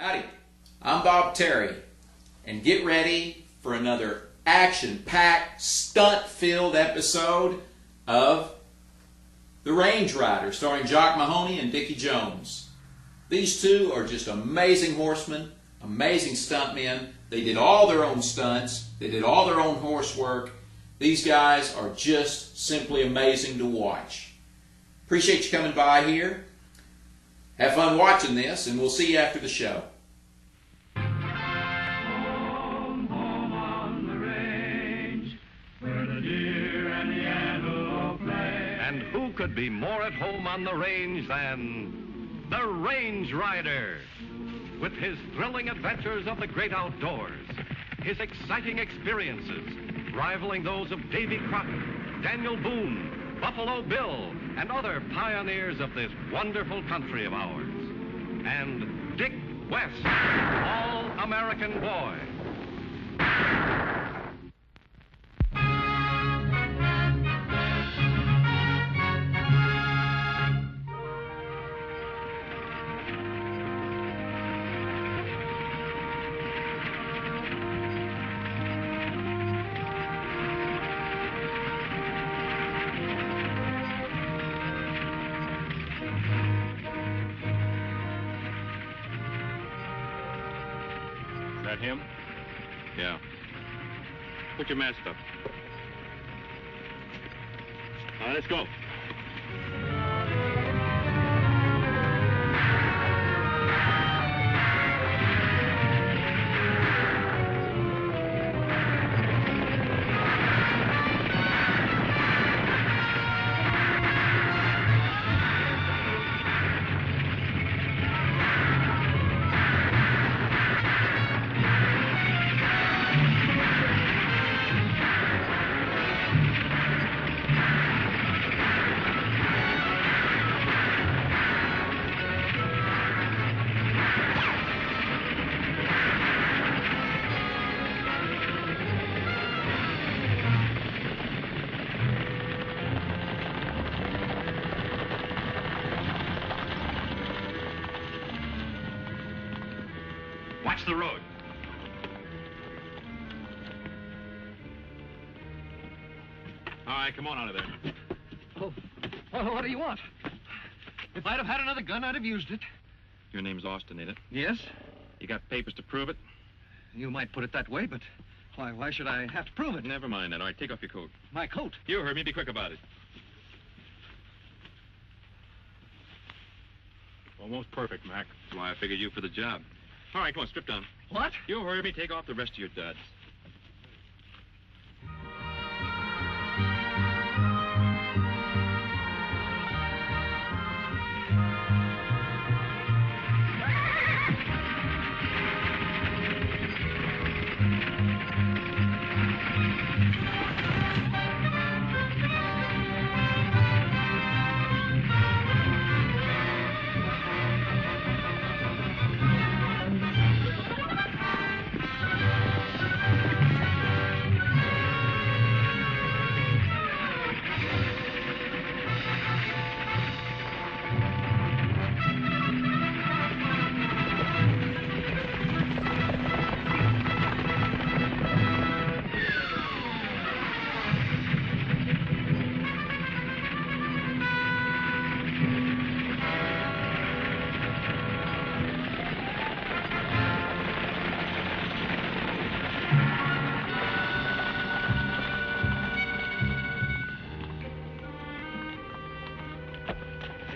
Howdy, I'm Bob Terry, and get ready for another action-packed, stunt-filled episode of The Range Rider, starring Jock Mahoney and Dickie Jones. These two are just amazing horsemen, amazing stuntmen. They did all their own stunts. They did all their own horse work. These guys are just simply amazing to watch. Appreciate you coming by here. Have fun watching this, and we'll see you after the show. Home, home on the range, where the deer and the antelope play. And who could be more at home on the range than the Range Rider? With his thrilling adventures of the great outdoors, his exciting experiences rivaling those of Davy Crockett, Daniel Boone, Buffalo Bill, and other pioneers of this wonderful country of ours. And Dick West, All-American Boy. That him? Yeah. Put your mask up. All right, let's go. Watch the road. All right, come on out of there. Oh, well, what do you want? If I'd have had another gun, I'd have used it. Your name's Austin, ain't it? Yes? You got papers to prove it? You might put it that way, but why should I have to prove it? Never mind that. All right, take off your coat. My coat. You heard me. Be quick about it. Almost perfect, Mac. That's why I figured you for the job. All right, come on, strip down. What? You heard me. Take off the rest of your duds.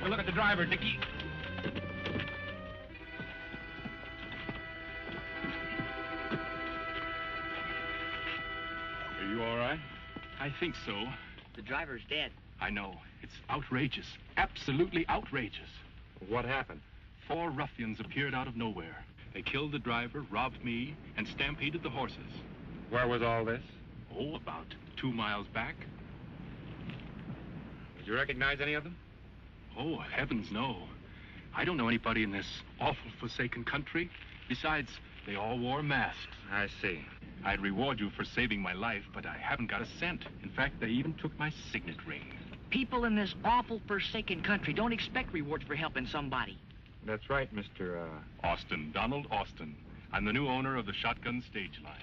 Look at the driver, Dickie. Are you all right? I think so. The driver's dead. I know. It's outrageous. Absolutely outrageous. What happened? 4 ruffians appeared out of nowhere. They killed the driver, robbed me, and stampeded the horses. Where was all this? Oh, about 2 miles back. Did you recognize any of them? Oh, heavens, no. I don't know anybody in this awful forsaken country. Besides, they all wore masks. I see. I'd reward you for saving my life, but I haven't got a cent. In fact, they even took my signet ring. People in this awful forsaken country don't expect rewards for helping somebody. That's right, Mr. Austin, Donald Austin. I'm the new owner of the Shotgun Stage Line.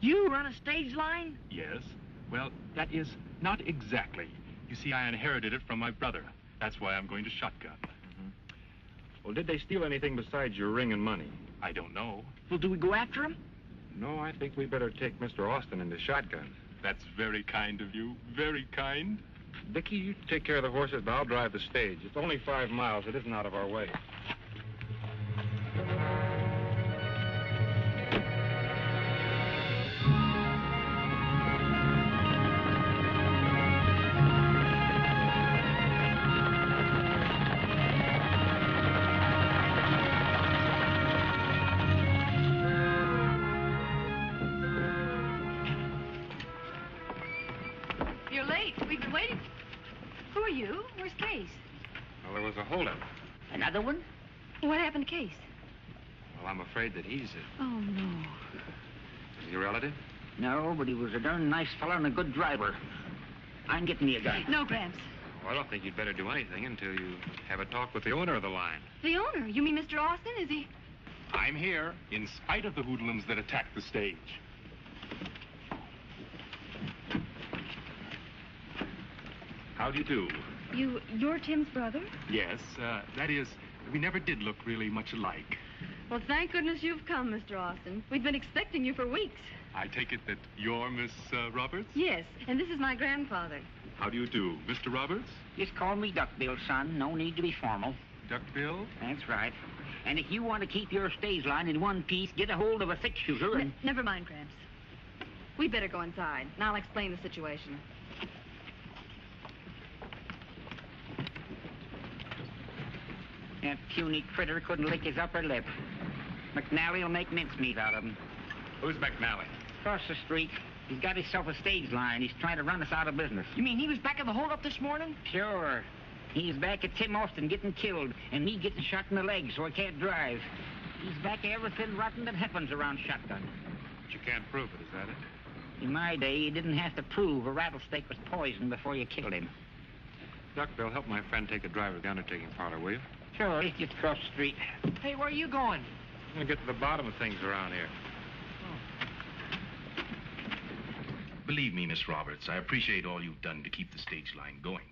You run a stage line? Yes? Well, that is not exactly. You see, I inherited it from my brother. That's why I'm going to shotgun. Well, did they steal anything besides your ring and money? I don't know. Well, do we go after him? No, I think we better take Mr. Austin into shotgun. That's very kind of you. Very kind. Dickie, you take care of the horses, but I'll drive the stage. It's only 5 miles. It isn't out of our way. You're late. We've been waiting. Who are you? Where's Case? Well, there was a holdup. Another one? What happened to Case? Well, I'm afraid that he's it. Oh, no. Is he a relative? No, but he was a darn nice fella and a good driver. I'm getting me a gun. No, Gramps. Well, I don't think you'd better do anything until you have a talk with the owner of the line. The owner? You mean Mr. Austin? Is he? I'm here in spite of the hoodlums that attacked the stage. How do you do? You're Tim's brother? Yes, that is, we never did look really much alike. Well, thank goodness you've come, Mr. Austin. We've been expecting you for weeks. I take it that you're Miss Roberts? Yes, and this is my grandfather. How do you do, Mr. Roberts? Just call me Duckbill, son. No need to be formal. Duckbill? That's right. And if you want to keep your stage line in one piece, get a hold of a six-shooter and... Never mind, Gramps. We'd better go inside, and I'll explain the situation. That puny critter couldn't lick his upper lip. McNally will make mincemeat out of him. Who's McNally? Across the street. He's got himself a stage line. He's trying to run us out of business. You mean he was back in the holdup this morning? Sure. He's back at Tim Austin getting killed, and me getting shot in the leg so I can't drive. He's back at everything rotten that happens around Shotgun. But you can't prove it, is that it? In my day, you didn't have to prove a rattlesnake was poisoned before you killed him. Duckbill, help my friend take a drive to the undertaking parlor, will you? Sure, he's just across the street. Hey, where are you going? I'm going to get to the bottom of things around here. Believe me, Miss Roberts, I appreciate all you've done to keep the stage line going.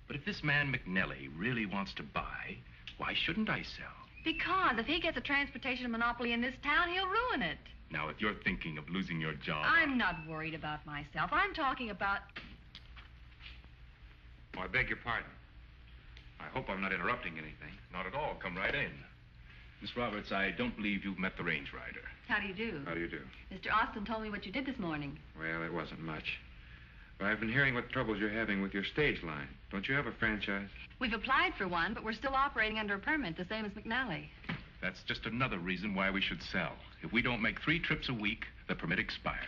But if this man McNally really wants to buy, why shouldn't I sell? Because if he gets a transportation monopoly in this town, he'll ruin it. Now, if you're thinking of losing your job... I'm not worried about myself. I'm talking about... Oh, I beg your pardon. I hope I'm not interrupting anything. Not at all. Come right in. Miss Roberts, I don't believe you've met the range rider. How do you do? How do you do? Mr. Austin told me what you did this morning. Well, it wasn't much. But I've been hearing what troubles you're having with your stage line. Don't you have a franchise? We've applied for one, but we're still operating under a permit, the same as McNally. That's just another reason why we should sell. If we don't make 3 trips a week, the permit expires.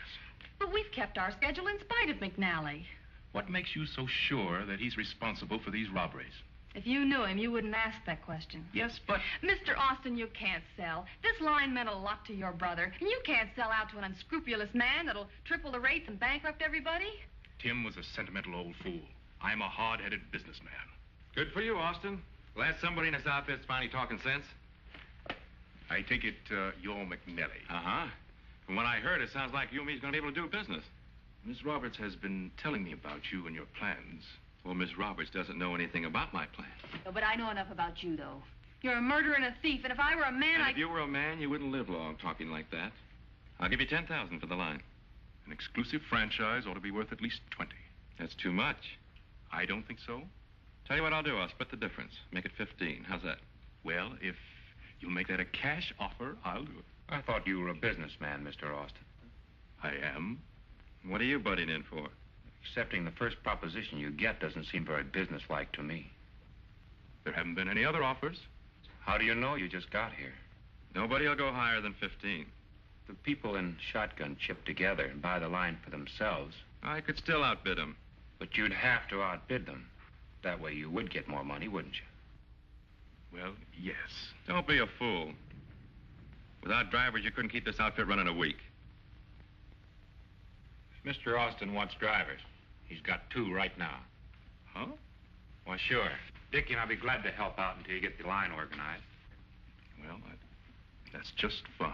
But we've kept our schedule in spite of McNally. What makes you so sure that he's responsible for these robberies? If you knew him, you wouldn't ask that question. Yes, but... Mr. Austin, you can't sell. This line meant a lot to your brother, and you can't sell out to an unscrupulous man that'll triple the rates and bankrupt everybody. Tim was a sentimental old fool. I'm a hard-headed businessman. Good for you, Austin. Glad somebody in this outfit's finally talking sense. I take it you're McNally. Uh-huh. From what I heard, it sounds like you and me's going to be able to do business. Miss Roberts has been telling me about you and your plans. Well, Miss Roberts doesn't know anything about my plan. Oh, but I know enough about you, though. You're a murderer and a thief, and if I were a man, And if you were a man, you wouldn't live long talking like that. I'll give you $10,000 for the line. An exclusive franchise ought to be worth at least 20. That's too much. I don't think so. Tell you what I'll do. I'll split the difference. Make it 15. How's that? Well, if you'll make that a cash offer, I'll do it. I thought you were a businessman, Mr. Austin. I am. What are you butting in for? Accepting the first proposition you get doesn't seem very businesslike to me. There haven't been any other offers. How do you know? You just got here. Nobody will go higher than 15. The people in Shotgun chip together and buy the line for themselves. I could still outbid them. But you'd have to outbid them. That way you would get more money, wouldn't you? Well, yes. Don't be a fool. Without drivers, you couldn't keep this outfit running a week. Mr. Austin wants drivers. He's got 2 right now. Huh? Well, sure. Dickie and I'll be glad to help out until you get the line organized. Well, that's just fine.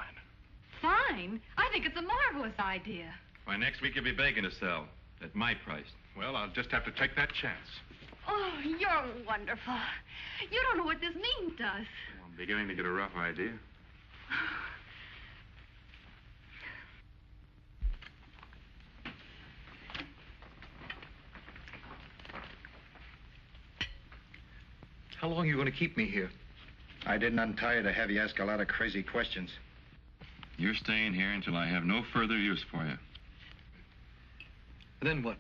Fine. I think it's a marvelous idea. Why, next week you'll be begging to sell. At my price. Well, I'll just have to take that chance. Oh, you're wonderful. You don't know what this means to us. I'm beginning to get a rough idea. How long are you going to keep me here? I didn't untie you to have you ask a lot of crazy questions. You're staying here until I have no further use for you. Then what?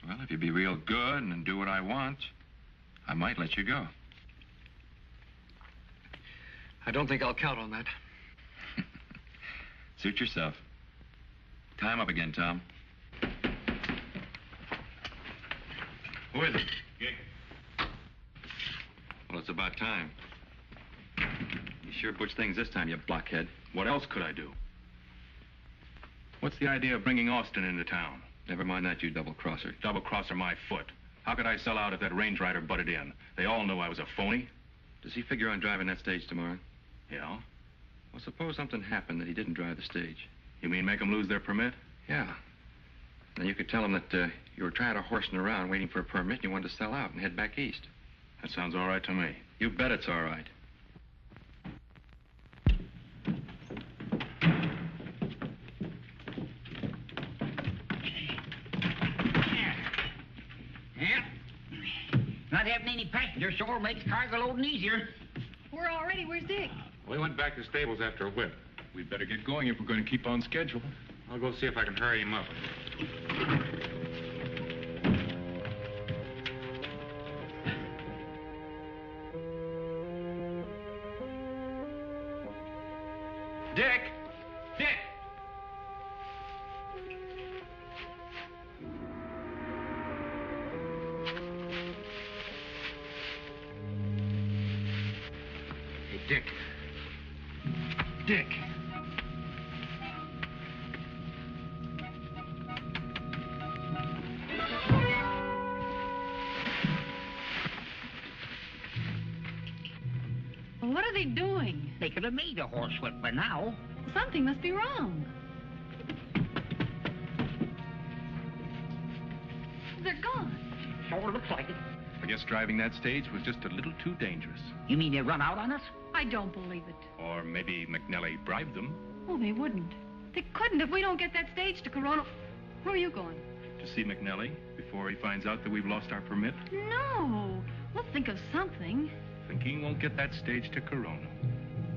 Well, if you be real good and do what I want, I might let you go. I don't think I'll count on that. Suit yourself. Tie him up again, Tom. Who is it? Well, it's about time. You sure butched things this time, you blockhead. What else could I do? What's the idea of bringing Austin into town? Never mind that, you double-crosser. Double-crosser my foot. How could I sell out if that range rider butted in? They all knew I was a phony. Does he figure on driving that stage tomorrow? Yeah? Well, suppose something happened that he didn't drive the stage. You mean make them lose their permit? Yeah. Then you could tell him that you were tired of horsing around waiting for a permit and you wanted to sell out and head back east. That sounds all right to me. You bet it's all right. Yeah. Not having any passengers sure makes cargo loading easier. We're all ready. Where's Dick? We went back to the stables after a whip. We'd better get going if we're going to keep on schedule. I'll go see if I can hurry him up. Dick! Dick! Hey, Dick. Dick. Well, what are they doing? They could have made a horsewhip by now. Something must be wrong. They're gone. Sure looks like it. I guess driving that stage was just a little too dangerous. You mean they run out on us? I don't believe it. Or maybe McNelly bribed them Oh, they wouldn't. They couldn't if we don't get that stage to Corona. Where are you going? to see McNelly before he finds out that we've lost our permit. No. We'll think of something. Thinking won't get that stage to Corona.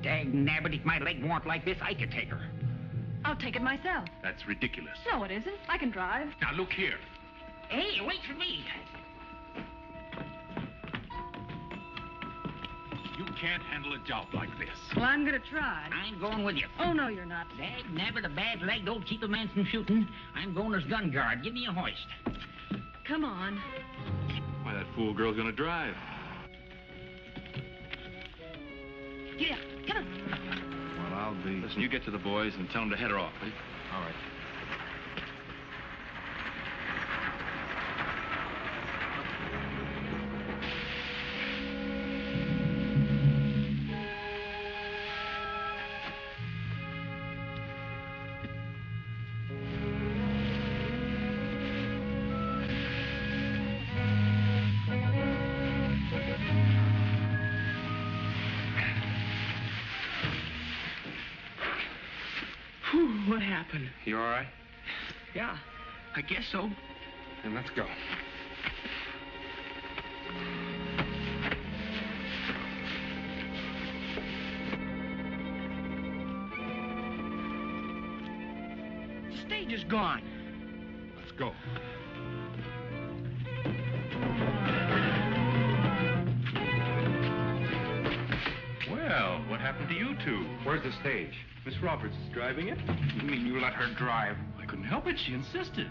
Dag nabbit, if my leg weren't like this, I could take her. I'll take it myself. That's ridiculous. No, it isn't. I can drive. Now, look here. Hey, wait for me. You can't handle a job like this. Well, I'm going to try. I'm going with you. Oh, no, you're not. Dag nabbit, a bad leg don't keep a man from shooting. I'm going as gun guard. Give me a hoist. Come on. Why, that fool girl's gonna drive. Yeah, come on. Well, I'll be... Listen, you get to the boys and tell them to head her off, will you? All right. What happened? You all right? Yeah, I guess so. Then let's go. The stage is gone. Let's go. Well, what happened to you two? Where's the stage? Miss Roberts is driving it. You mean you let her drive? I couldn't help it. She insisted.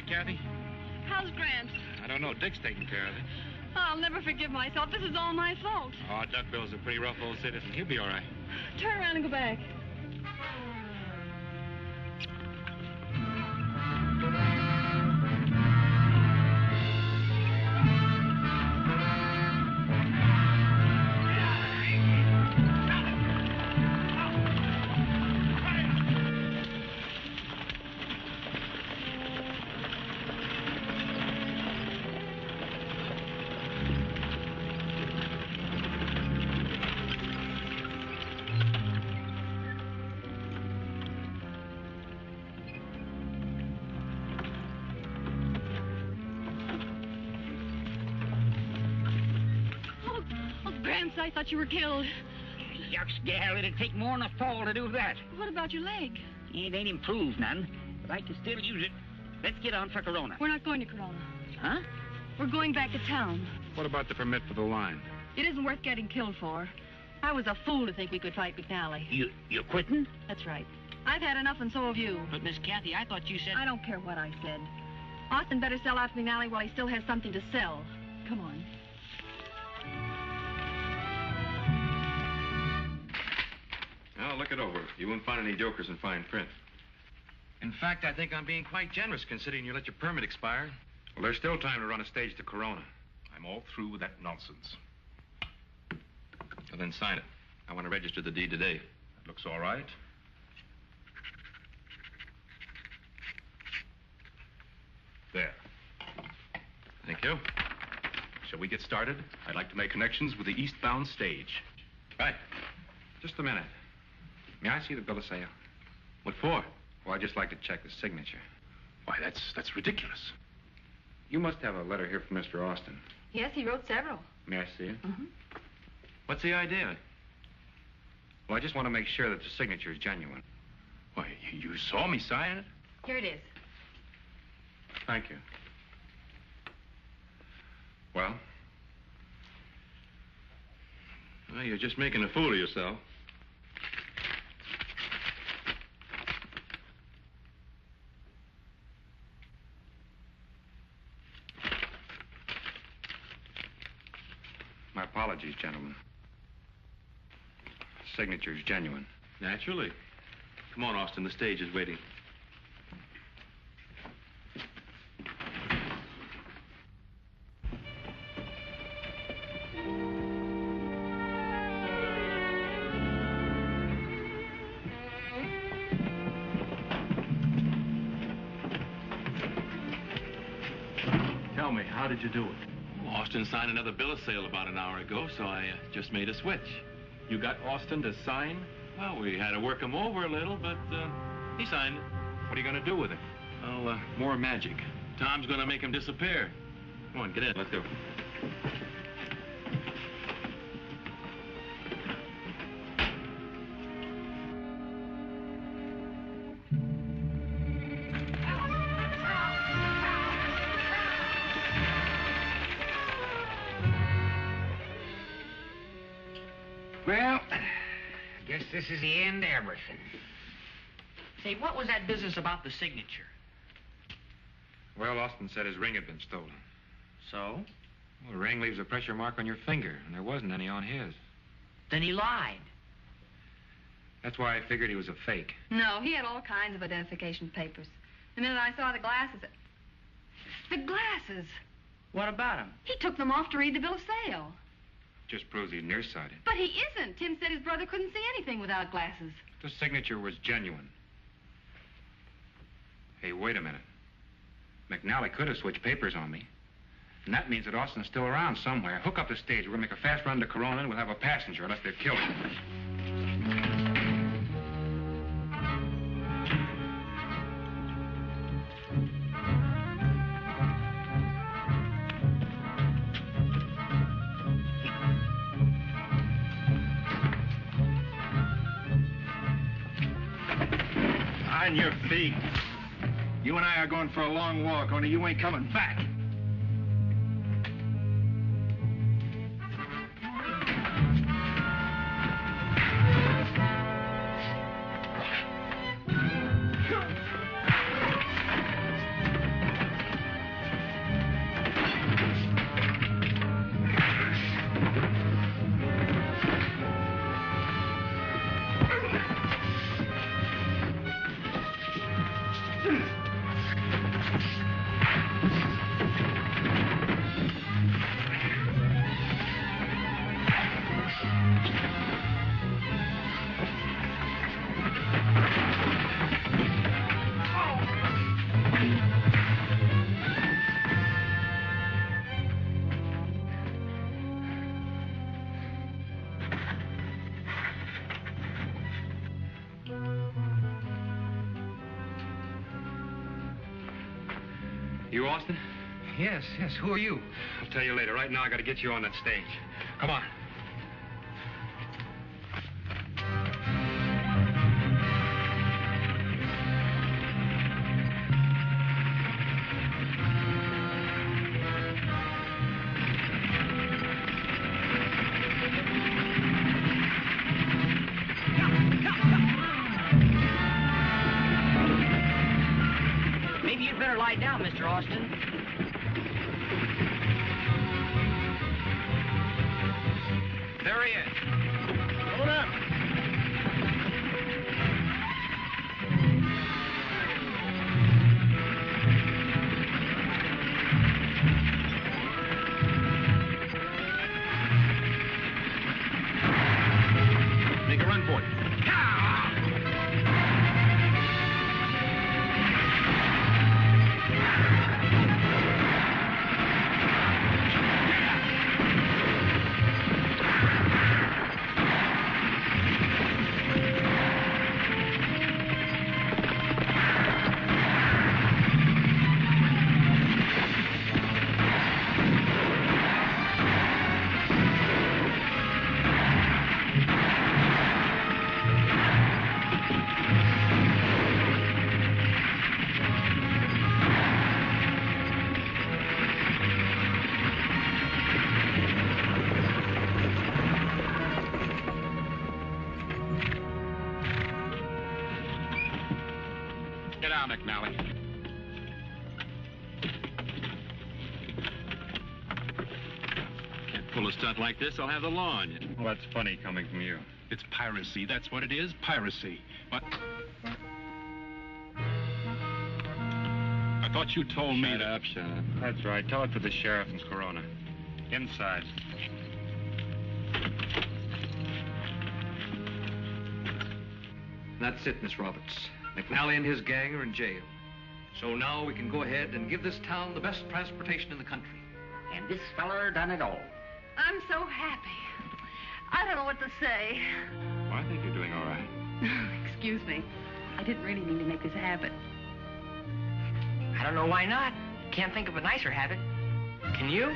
Kathy? How's Grant? I don't know. Dick's taking care of it. I'll never forgive myself. This is all my fault. Oh, Duck Bill's a pretty rough old citizen. He'll be all right. Turn around and go back. Grant, I thought you were killed. Yucks, gal, it'd take more than a fall to do that. What about your leg? It ain't improved none, but I can still use it. Let's get on for Corona. We're not going to Corona. Huh? We're going back to town. What about the permit for the line? It isn't worth getting killed for. I was a fool to think we could fight McNally. You're quitting? That's right. I've had enough, and so have you. But, Miss Kathy, I thought you said... I don't care what I said. Austin better sell out to McNally while he still has something to sell. Come on. I'll look it over. You won't find any jokers in fine print. In fact, I think I'm being quite generous considering you let your permit expire. Well, there's still time to run a stage to Corona. I'm all through with that nonsense. Well, then sign it. I want to register the deed today. That looks all right. There. Thank you. Shall we get started? I'd like to make connections with the eastbound stage. Right. Just a minute. May I see the bill of sale? What for? Well, I'd just like to check the signature. Why, that's ridiculous. You must have a letter here from Mr. Austin. Yes, he wrote several. May I see it? Mm-hmm. What's the idea? Well, I just want to make sure that the signature is genuine. Why, you saw me sign it? Here it is. Thank you. Well? Well, you're just making a fool of yourself. My apologies, gentlemen. Signature's genuine. Naturally. Come on, Austin. The stage is waiting. Tell me, how did you do it? Austin signed another bill of sale about an hour ago, so I just made a switch. You got Austin to sign? Well, we had to work him over a little, but he signed it. What are you going to do with it? Well, more magic. Tom's going to make him disappear. Come on, get in. Let's go. Well, I guess this is the end of everything. Say, what was that business about the signature? Well, Austin said his ring had been stolen. So? Well, the ring leaves a pressure mark on your finger, and there wasn't any on his. Then he lied. That's why I figured he was a fake. No, he had all kinds of identification papers. The minute I saw the glasses... The glasses! What about him? He took them off to read the bill of sale. Just proves he's nearsighted. But he isn't. Tim said his brother couldn't see anything without glasses. The signature was genuine. Hey, wait a minute. McNally could have switched papers on me. And that means that Austin's still around somewhere. Hook up the stage. We're going to make a fast run to Corona, and we'll have a passenger unless they've killed him. On your feet. You and I are going for a long walk, only you ain't coming back. You, Austin? Yes. Who are you? I'll tell you later. Right now, I got to get you on that stage. Come on. Maybe you'd better lie down, Mr. Austin. There he is. Hold up. Make a run for it. Get out, McNally. Can't pull a stunt like this, I'll have the law on you. Well, that's funny coming from you. It's piracy. That's what it is, piracy. What? I thought you told me to... Shut up. That's right. Tell it to the sheriff in Corona. Inside. That's it, Miss Roberts. McNally and his gang are in jail. So now we can go ahead and give this town the best transportation in the country. And this feller done it all. I'm so happy. I don't know what to say. Well, I think you're doing all right. Excuse me. I didn't really mean to make this habit. I don't know why not. Can't think of a nicer habit. Can you?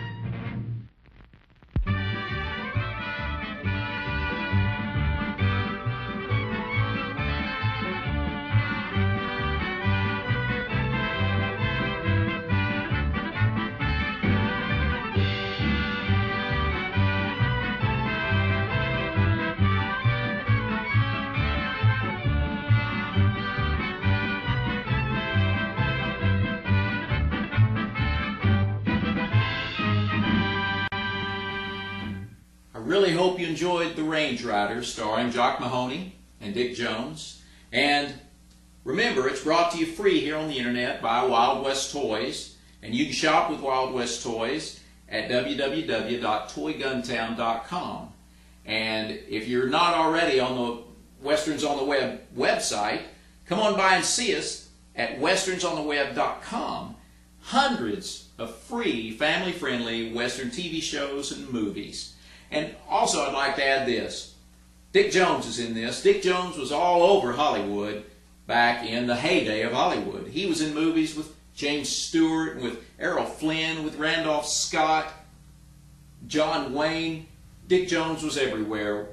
Really hope you enjoyed The Range Riders, starring Jock Mahoney and Dick Jones. And remember, it's brought to you free here on the internet by Wild West Toys. And you can shop with Wild West Toys at www.toyguntown.com. And if you're not already on the Westerns on the Web website, come on by and see us at westernsontheweb.com. Hundreds of free, family-friendly Western TV shows and movies. And also, I'd like to add this. Dick Jones is in this. Dick Jones was all over Hollywood back in the heyday of Hollywood. He was in movies with James Stewart, with Errol Flynn, with Randolph Scott, John Wayne. Dick Jones was everywhere,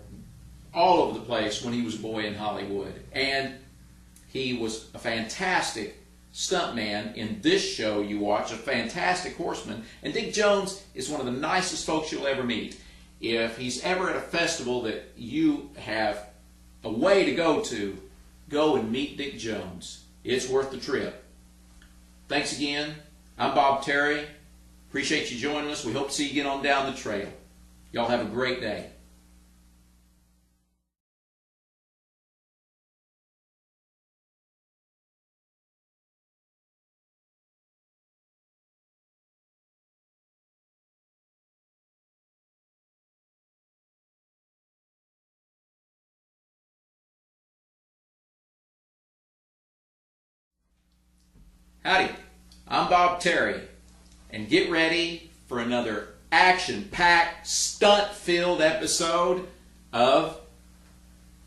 all over the place when he was a boy in Hollywood. And he was a fantastic stuntman in this show you watch, a fantastic horseman. And Dick Jones is one of the nicest folks you'll ever meet. If he's ever at a festival that you have a way to, go and meet Dick Jones. It's worth the trip. Thanks again. I'm Bob Terry. Appreciate you joining us. We hope to see you again on Down the Trail. Y'all have a great day. Howdy, I'm Bob Terry, and get ready for another action-packed, stunt-filled episode of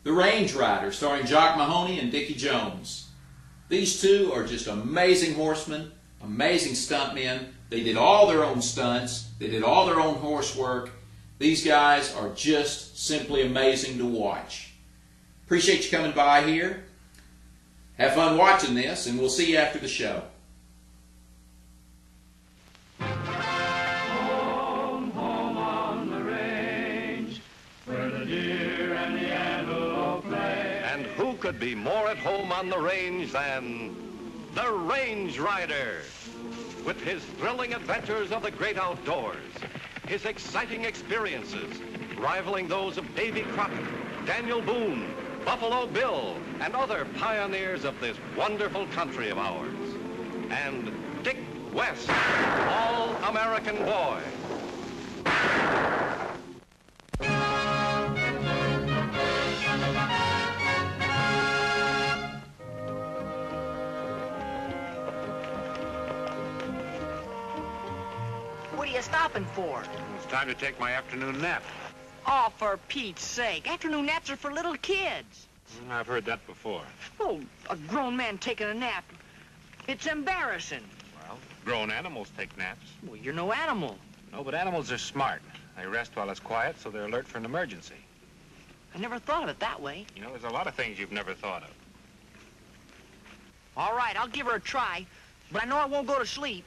The Range Rider, starring Jock Mahoney and Dickie Jones. These two are just amazing horsemen. Amazing stuntmen. They did all their own stunts. They did all their own horse work. These guys are just simply amazing to watch. Appreciate you coming by here. Have fun watching this, and we'll see you after the show. Home, home on the range, where the deer and the antelope play. And who could be more at home on the range than the Range Rider? With his thrilling adventures of the great outdoors, his exciting experiences rivaling those of Davy Crockett, Daniel Boone, Buffalo Bill, and other pioneers of this wonderful country of ours. And Dick West, all-American boy. What are you stopping for? It's time to take my afternoon nap. Oh, for Pete's sake. Afternoon naps are for little kids. I've heard that before. Oh, a grown man taking a nap. It's embarrassing. Well, grown animals take naps. Well, you're no animal. No, but animals are smart. They rest while it's quiet, so they're alert for an emergency. I never thought of it that way. You know, there's a lot of things you've never thought of. All right, I'll give her a try, but I know I won't go to sleep.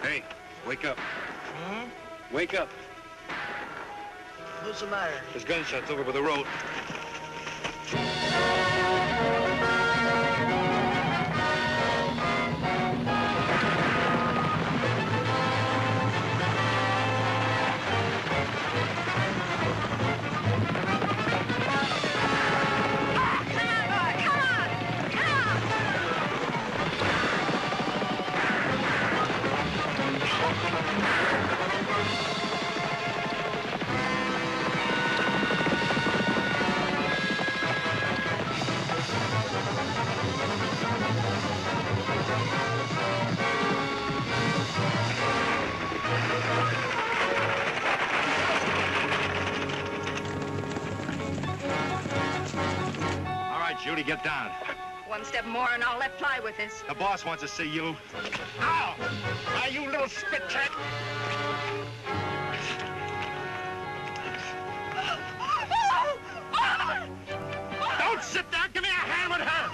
Hey, wake up. Hmm? Wake up. What's the matter? There's gunshots over by the road. Judy, get down. One step more and I'll let fly with this. The boss wants to see you. Ow! Now, you little spit cat! Don't sit there! Give me a hand with her!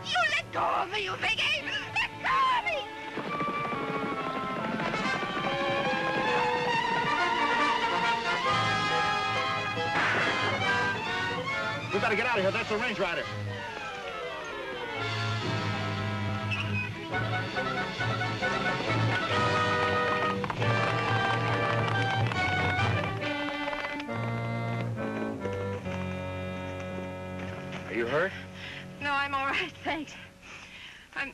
You let go of me, you big ape! Let go of me! We gotta get out of here. That's the Range Rider. Are you hurt? No, I'm all right, thanks. I'm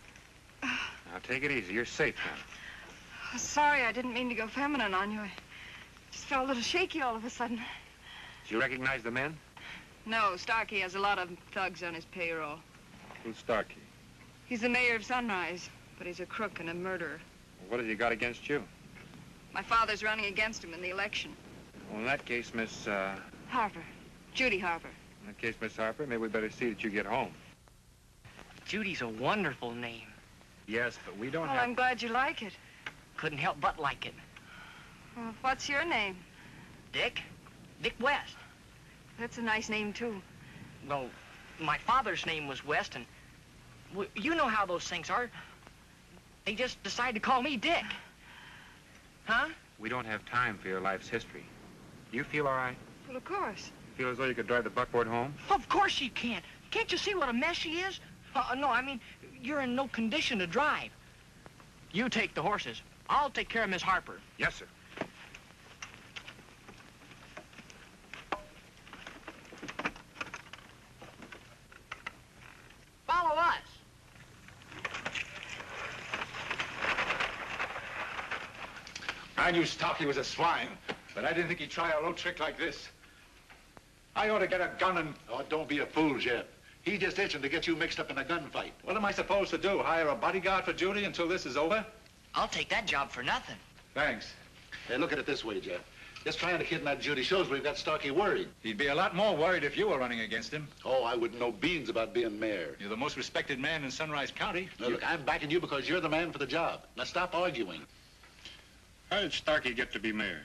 Now, take it easy. You're safe now. sorry I didn't mean to go feminine on you. I just felt a little shaky all of a sudden. Did you recognize the men? No, Starkey has a lot of thugs on his payroll. Who's Starkey? He's the mayor of Sunrise, but he's a crook and a murderer. What has he got against you? My father's running against him in the election. Well, in that case, Miss, Harper. Judy Harper. In that case, Miss Harper, maybe we better see that you get home. Judy's a wonderful name. Yes, but we don't Well, have... I'm glad you like it. Couldn't help but like it. Well, what's your name? Dick? Dick West. That's a nice name, too. Well, my father's name was West, and well, you know how those things are. They just decide to call me Dick. Huh? We don't have time for your life's history. You feel all right? Well, of course. Feel as though you could drive the buckboard home? Of course she can't. Can't you see what a mess she is? No, I mean, you're in no condition to drive. You take the horses. I'll take care of Miss Harper. Yes, sir. Follow us. I knew Starkey was a swine, but I didn't think he'd try a low trick like this. I ought to get a gun and... Oh, don't be a fool, Jeff. He's just itching to get you mixed up in a gunfight. What am I supposed to do? Hire a bodyguard for Judy until this is over? I'll take that job for nothing. Thanks. Hey, look at it this way, Jeff. Just trying to kidnap Judy shows we've got Starkey worried. He'd be a lot more worried if you were running against him. Oh, I wouldn't know beans about being mayor. You're the most respected man in Sunrise County. Now, look, I'm backing you because you're the man for the job. Now, stop arguing. How did Starkey get to be mayor?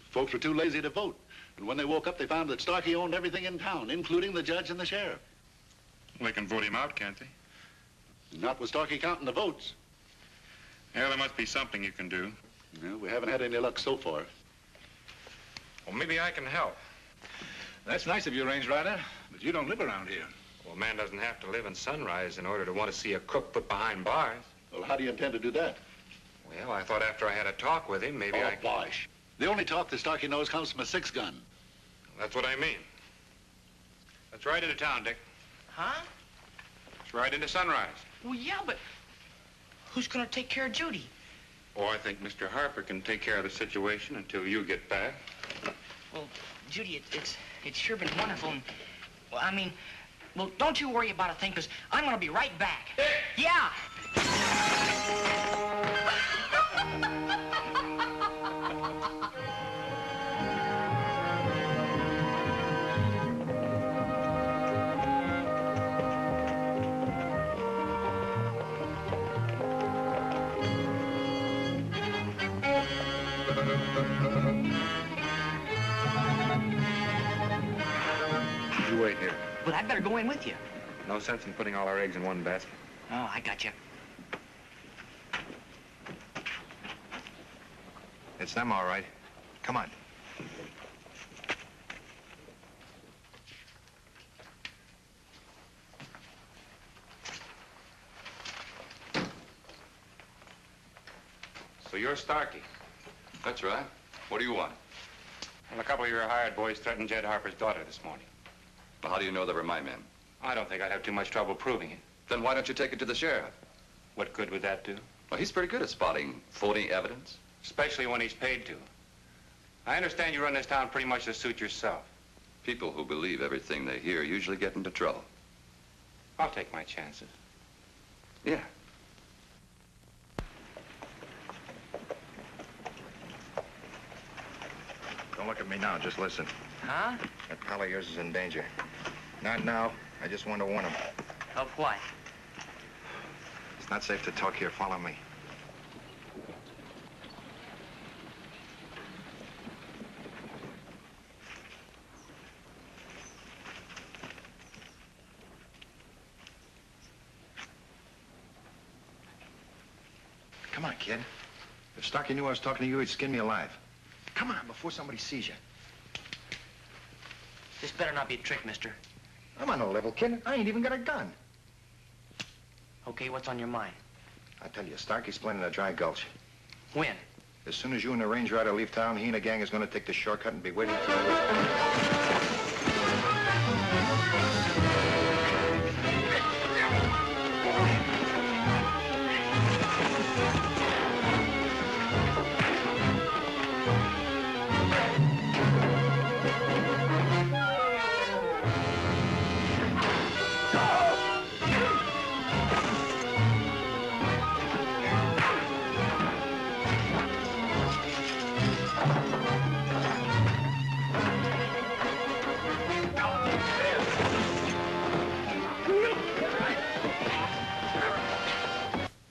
Folks were too lazy to vote. And when they woke up, they found that Starkey owned everything in town, including the judge and the sheriff. Well, they can vote him out, can't they? Not with Starkey counting the votes. Yeah, there must be something you can do. Well, we haven't had any luck so far. Well, maybe I can help. That's nice of you, Range Rider, but you don't live around here. Well, a man doesn't have to live in Sunrise in order to want to see a crook put behind bars. Well, how do you intend to do that? Well, I thought after I had a talk with him, maybe I... bosh. The only talk that Starkey knows comes from a 6-gun. That's what I mean. Let's ride into town, Dick. Huh? Let's ride into Sunrise. Well, yeah, but who's gonna take care of Judy? Oh, I think Mr. Harper can take care of the situation until you get back. Well, Judy, it's sure been wonderful. And, well, I mean, well, don't you worry about a thing, because I'm gonna be right back. Yeah. You wait here. But I'd better go in with you. No sense in putting all our eggs in one basket. Oh, I got you. It's them, all right. Come on. So you're Starkey. That's right. What do you want? Well, a couple of your hired boys threatened Jed Harper's daughter this morning. Well, how do you know they were my men? I don't think I'd have too much trouble proving it. Then why don't you take it to the sheriff? What good would that do? Well, he's pretty good at spotting phony evidence. Especially when he's paid to. I understand you run this town pretty much to suit yourself. People who believe everything they hear usually get into trouble. I'll take my chances. Yeah. Don't look at me now, just listen. Huh? That pal of yours is in danger. Not now. I just want to warn him. Of what? It's not safe to talk here. Follow me. Come on, kid. If Starkey knew I was talking to you, he'd skin me alive. Come on, before somebody sees you. This better not be a trick, mister. I'm on no level, kid. I ain't even got a gun. Okay, what's on your mind? I tell you, Starkey's planning a dry gulch. When? As soon as you and the Range Rider leave town, he and a gang is going to take the shortcut and be waiting for you.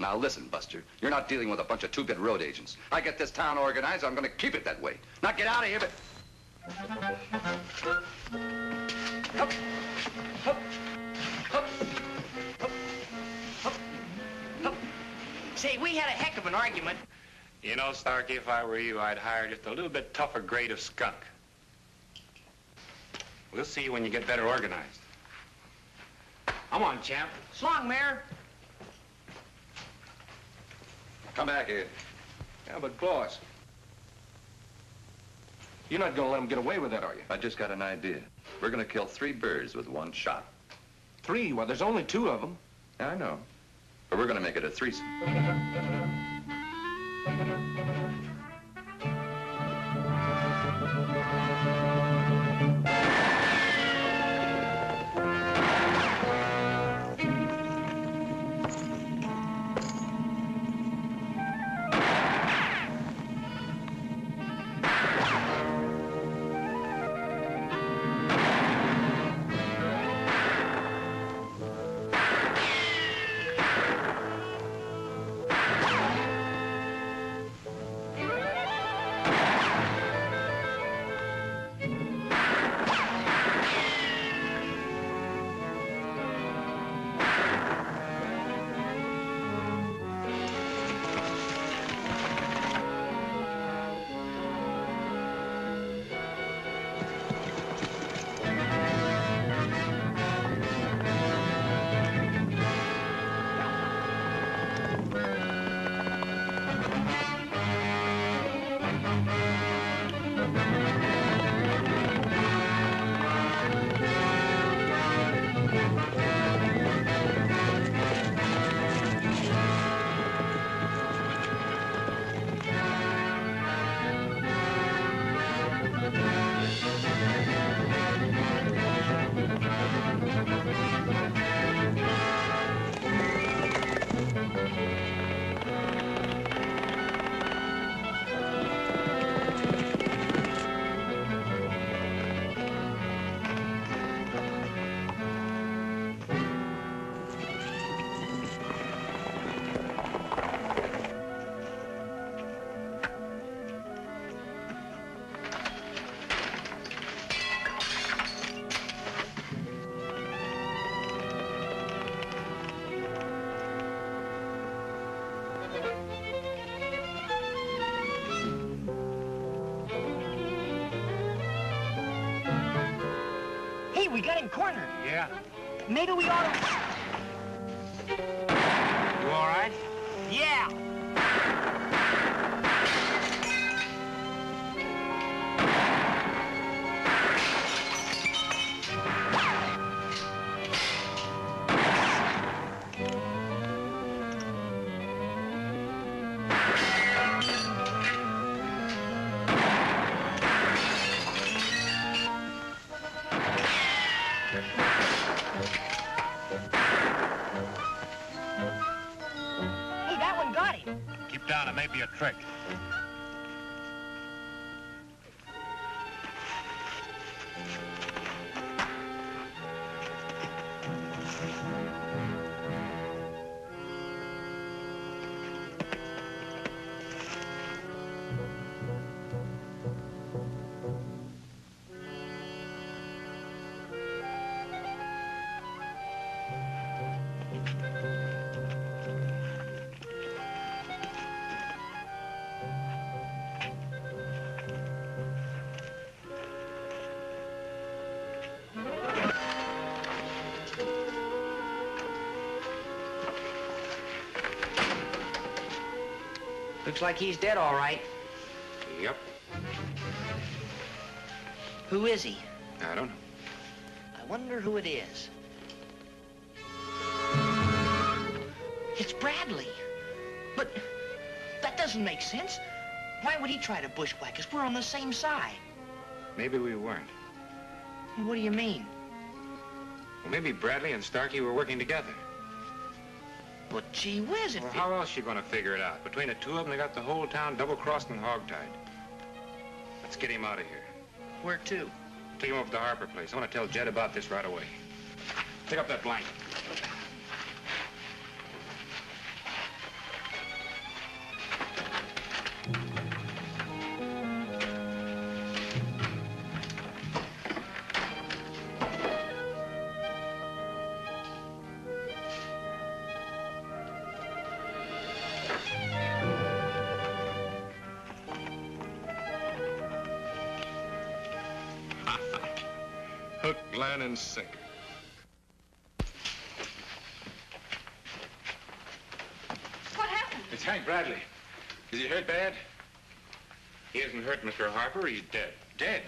Now listen, Buster, you're not dealing with a bunch of two-bit road agents. I get this town organized, I'm gonna keep it that way. Now get out of here, but... Say, we had a heck of an argument. You know, Starkey, if I were you, I'd hire just a little bit tougher grade of skunk. We'll see you when you get better organized. Come on, champ. Slong, Mayor. Come back here. Yeah, but boss, you're not gonna let him get away with that, are you? I just got an idea. We're gonna kill 3 birds with 1 shot. 3? Well, there's only 2 of them. I know. But we're gonna make it a threesome. we got him cornered. Yeah. Maybe we ought to... You all right? Yeah. Hey, that one got him. Keep down, it may be a trick. Looks like he's dead, all right. Yep. Who is he? I don't know. I wonder who it is. It's Bradley. But that doesn't make sense. Why would he try to bushwhack us? We're on the same side. Maybe we weren't. What do you mean? Well, maybe Bradley and Starkey were working together. Well, gee whiz, if Well, how else you gonna figure it out? Between the two of them, they got the whole town double-crossed and hogtied. Let's get him out of here. Where to? Take him over to the Harper place. I want to tell Jed about this right away. Pick up that blanket. Hook, line, and sinker. What happened? It's Hank Bradley. Is he hurt bad? He isn't hurt, Mr. Harper. He's dead. Dead?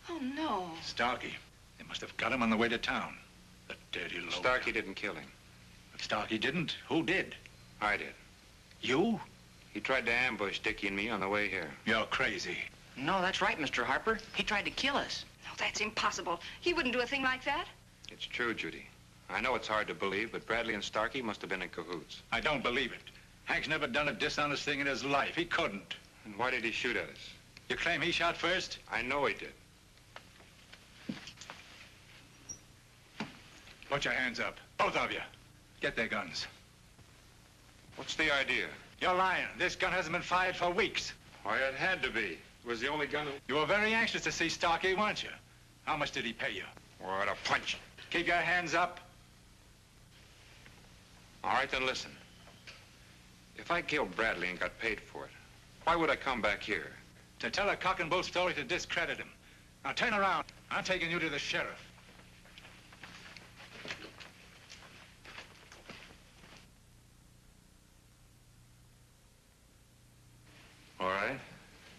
Oh, no. Starkey. They must have got him on the way to town. The dirty low. Starkey didn't kill him. If Starkey didn't, who did? I did. You? He tried to ambush Dickie and me on the way here. You're crazy. No, that's right, Mr. Harper. He tried to kill us. No, that's impossible. He wouldn't do a thing like that. It's true, Judy. I know it's hard to believe, but Bradley and Starkey must have been in cahoots. I don't believe it. Hank's never done a dishonest thing in his life. He couldn't. And why did he shoot at us? You claim he shot first? I know he did. Put your hands up. Both of you. Get their guns. What's the idea? You're lying. This gun hasn't been fired for weeks. Why, it had to be. It was the only gun. You were very anxious to see Starkey, weren't you? How much did he pay you? What a punch. Keep your hands up. All right, then listen. If I killed Bradley and got paid for it, why would I come back here? To tell a cock and bull story to discredit him. Now turn around. I'm taking you to the sheriff. All right.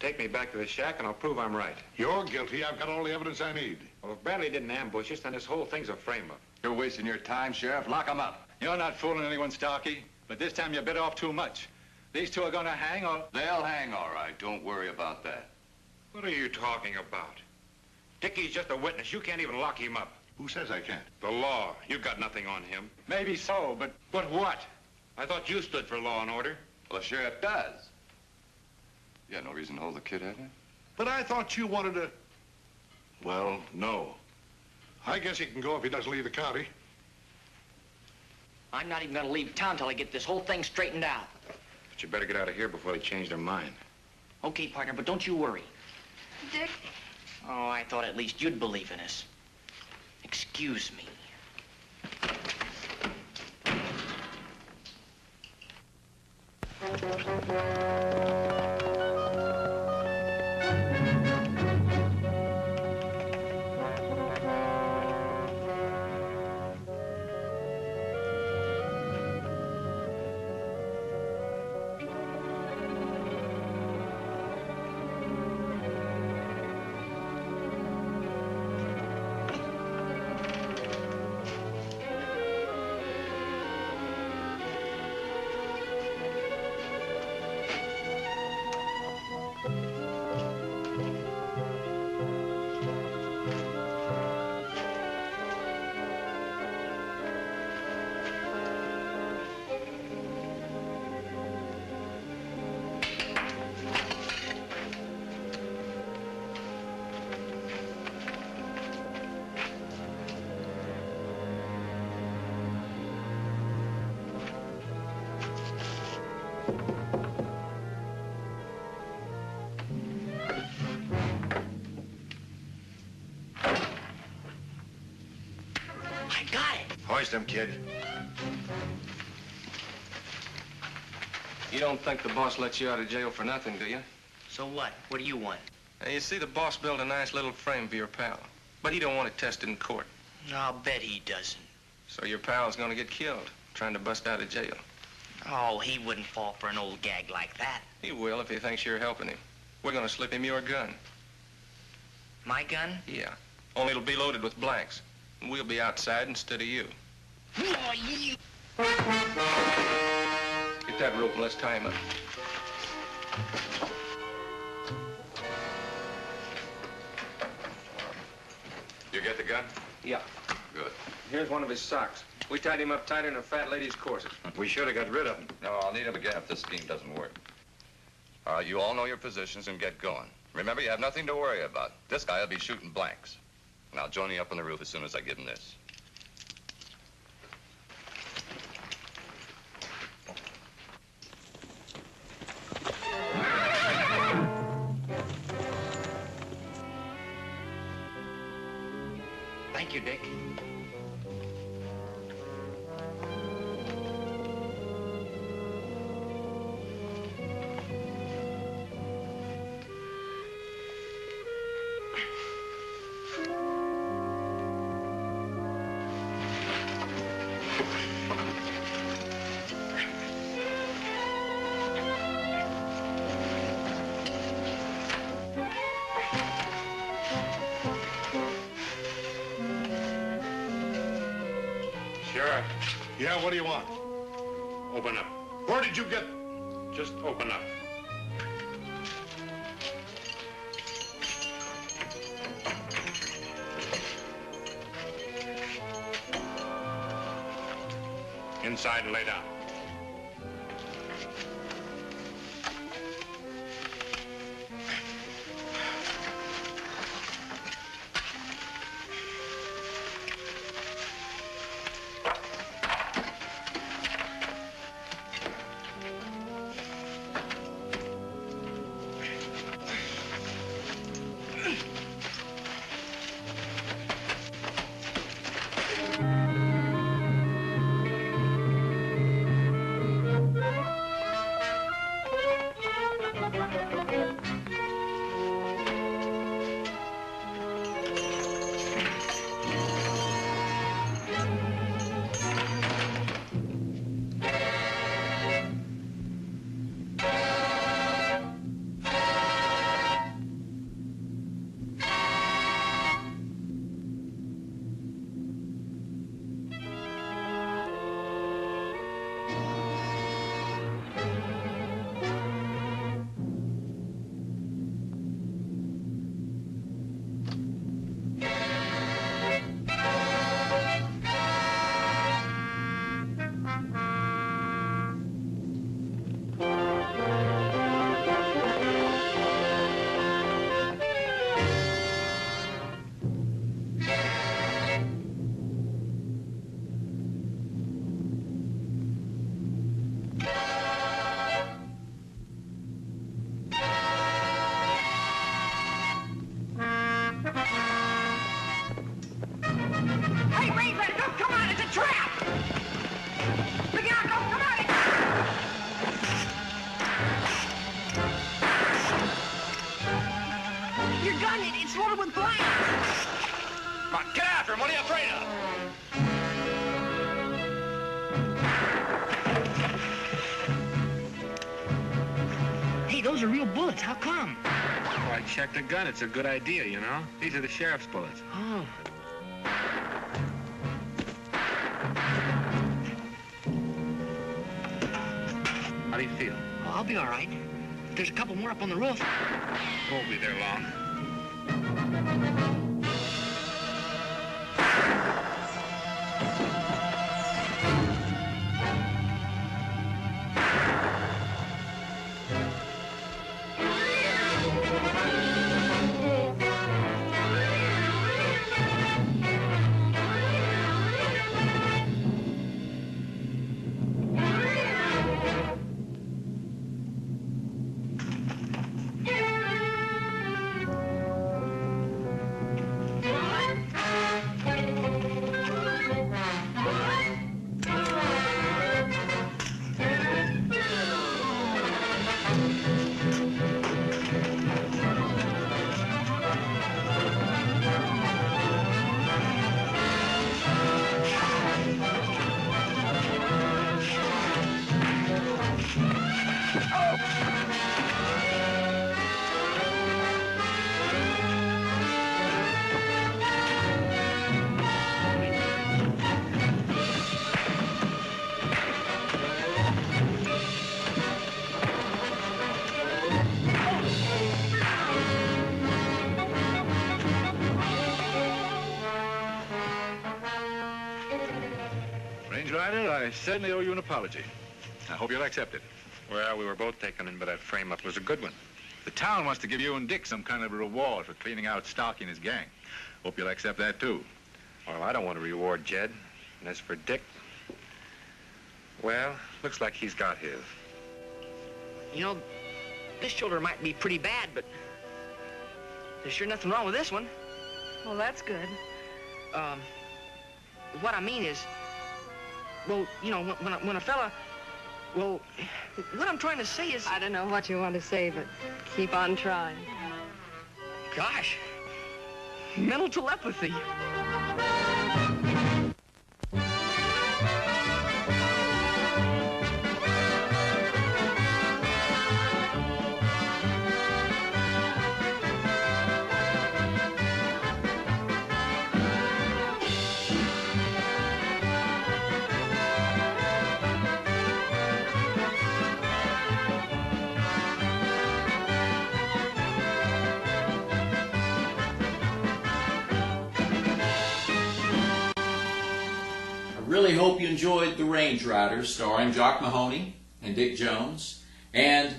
Take me back to the shack and I'll prove I'm right. You're guilty. I've got all the evidence I need. Well, if Bradley didn't ambush us, then this whole thing's a frame-up. You're wasting your time, Sheriff. Lock him up. You're not fooling anyone, Starkey. But this time you bit off too much. These two are gonna hang or... They'll hang all right. Don't worry about that. What are you talking about? Dickie's just a witness. You can't even lock him up. Who says I can't? The law. You've got nothing on him. Maybe so, but what? I thought you stood for law and order. Well, the sheriff does. You got no reason to hold the kid, have you? But I thought you wanted to... Well, no. I guess he can go if he doesn't leave the county. I'm not even gonna leave town till I get this whole thing straightened out. But you better get out of here before they change their mind. Okay, partner, but don't you worry. Dick, Oh, I thought at least you'd believe in us. Excuse me. Hoist him, kid. You don't think the boss lets you out of jail for nothing, do you? So what? What do you want? Now, you see, the boss built a nice little frame for your pal, but he don't want it tested in court. I'll bet he doesn't. So your pal's gonna get killed trying to bust out of jail. Oh, he wouldn't fall for an old gag like that. He will if he thinks you're helping him. We're gonna slip him your gun. My gun? Yeah. Only it'll be loaded with blanks. And we'll be outside instead of you. Oh, you... Get that rope and let's tie him up. You get the gun? Yeah. Good. Here's one of his socks. We tied him up tighter than a fat lady's corset. We should have got rid of him. No, I'll need him again if this scheme doesn't work. All right, you all know your positions and get going. Remember, you have nothing to worry about. This guy will be shooting blanks. And I'll join you up on the roof as soon as I give him this. Thank you, Dick. Sheriff. Yeah, what do you want? Open up. Where did you get... Just open up. Inside and lay down. Hey, Raven, don't come on, it's a trap! Look out, don't come on! Your gun, it's loaded with blanks! Come on, get after him. What are you afraid of? Hey, those are real bullets. How come? Oh, I checked the gun. It's a good idea, you know? These are the sheriff's bullets. Oh. How do you feel? Well, I'll be all right. There's a couple more up on the roof. Won't be there long. Ryder, I certainly owe you an apology. I hope you'll accept it. Well, we were both taken in by that frame-up. It was a good one. The town wants to give you and Dick some kind of a reward for cleaning out Starkey and his gang. Hope you'll accept that, too. Well, I don't want to reward Jed. And as for Dick, well, looks like he's got his. You know, this shoulder might be pretty bad, but there's sure nothing wrong with this one. Well, that's good. What I mean is, well, you know, when a fella, well, what I'm trying to say is... I don't know what you want to say, but keep on trying. Gosh, mental telepathy. Really hope you enjoyed The Range Riders, starring Jock Mahoney and Dick Jones. And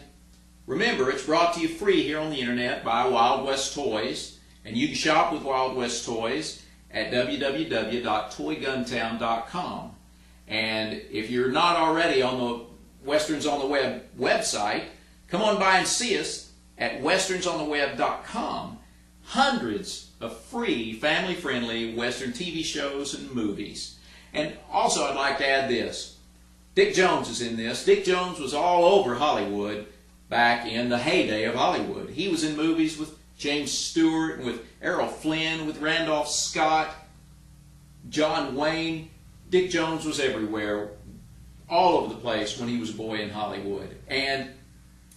remember, it's brought to you free here on the internet by Wild West Toys. And you can shop with Wild West Toys at www.toyguntown.com. And if you're not already on the Westerns on the Web website, come on by and see us at westernsontheweb.com. Hundreds of free, family-friendly Western TV shows and movies. And also, I'd like to add this. Dick Jones is in this. Dick Jones was all over Hollywood back in the heyday of Hollywood. He was in movies with James Stewart, with Errol Flynn, with Randolph Scott, John Wayne. Dick Jones was everywhere, all over the place when he was a boy in Hollywood. And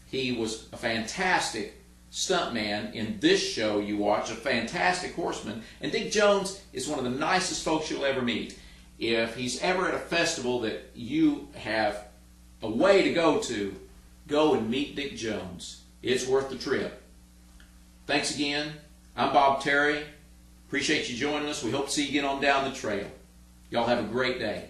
he was a fantastic stuntman in this show you watch, a fantastic horseman. And Dick Jones is one of the nicest folks you'll ever meet. If he's ever at a festival that you have a way to go and meet Dick Jones. It's worth the trip. Thanks again. I'm Bob Terry. Appreciate you joining us. We hope to see you again on Down the Trail. Y'all have a great day.